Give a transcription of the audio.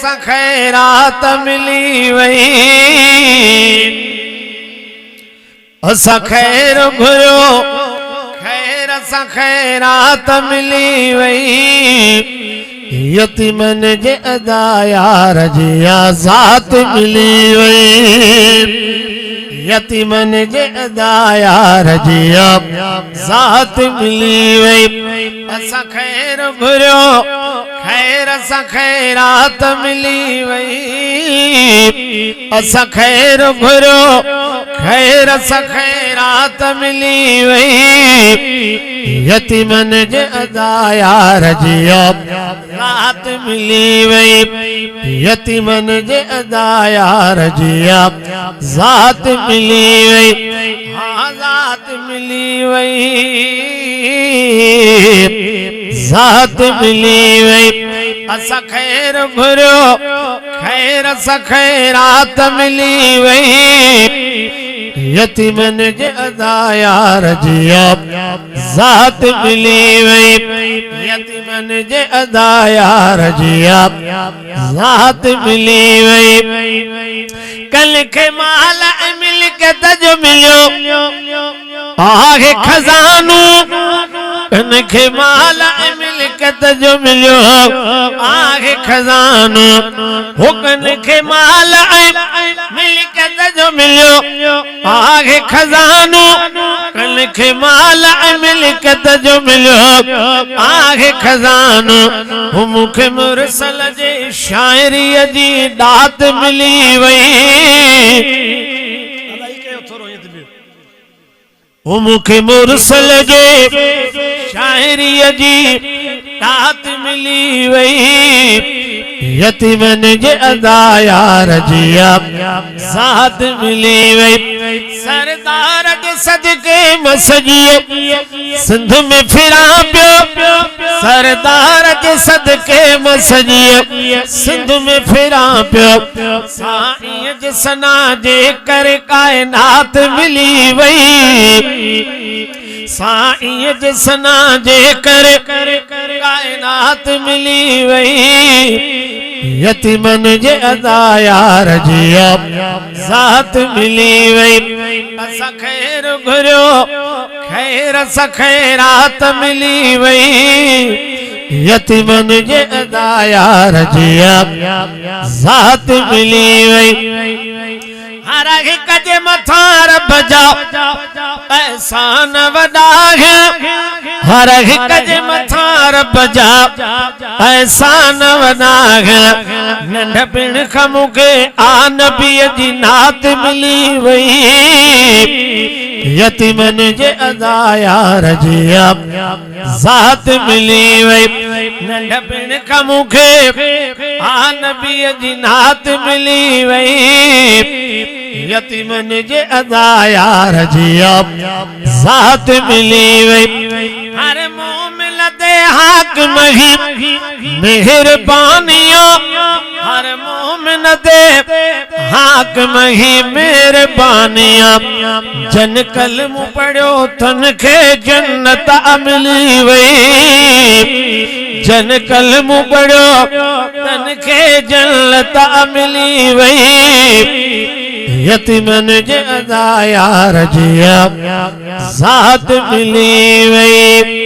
सां खैरात मिली वई असां खैर घुरियो खैर सां खैरात मिली वई यतीमन जे अदा यार जी आज़ात मिली वई यतीमन जे अदा यार जी आज़ात मिली वई असां खैर घुरियो खैर सां खैरात मिली वई असां खैर घुरियो खैर सां खैरात मिली वई यतीमन जे अदा यार जी आज़ात मिली वई यतीमन जे अदा यार जी आज़ात मिली वई आज़ात मिली वई ज़ात मिली वई असां खैर घुरियो खैर सां खैरात मिली वई यतीमन जे अदा यार जी ज़ात मिली वई यतीमन जे अदा यार जी ज़ात मिली वई कल के माल मिलकत जो मिलियो आहे खजानो कन के माल मिलकत जो मिलियो आहे खजानो हो कन के माल मिलकत जो मिलियो आहे खजानो कन के माल मिलकत जो मिलियो आहे खजानो हो मुखे मुरसल जे शायरी जी दात मिली वई वो मुखे मुरसल जे शायरी जी दात मिली वई यतीमन जे अदा यार जी ज़ात मिली वई सरदार जे सदके मसजिए सिंध में फिरा पियो सरदार जे सदके मसजिए सिंध में फिरा पियो साईं जे सना जे कर कायनात मिली वई साईं जे सना जे कर कायनात मिली वई यतीमन जे अदा यार जी ज़ात मिली वई असां खैर घुरियो खैर सां खैरात मिली वई यतीमन जे अदा यार जी ज़ात मिली वई हर हिक जे मथां रब जा एहसान वॾा हर हिक जे मथां रब जा एहसान वॾा नंढपिण खां मूंखे आ नबीअ जी नात मिली वई यतीमन जे अदा यार जी ज़ात मिली वई नंढपिण खां मूंखे आ नबीअ जी नात मिली वई यतीमन जे अदा यार जी ज़ात मिली वई हर मोमिन ते हाकिम ही मेहरबानियों हर मोमिन ते हाकिम ही मेहरबानियां जन कलम पढ़ियो तन खे जन्नत मिली वई जन कलम पढ़ियो तन खे जन्नत मिली वई यतीमन जे अदा यार जी ज़ात मिली वई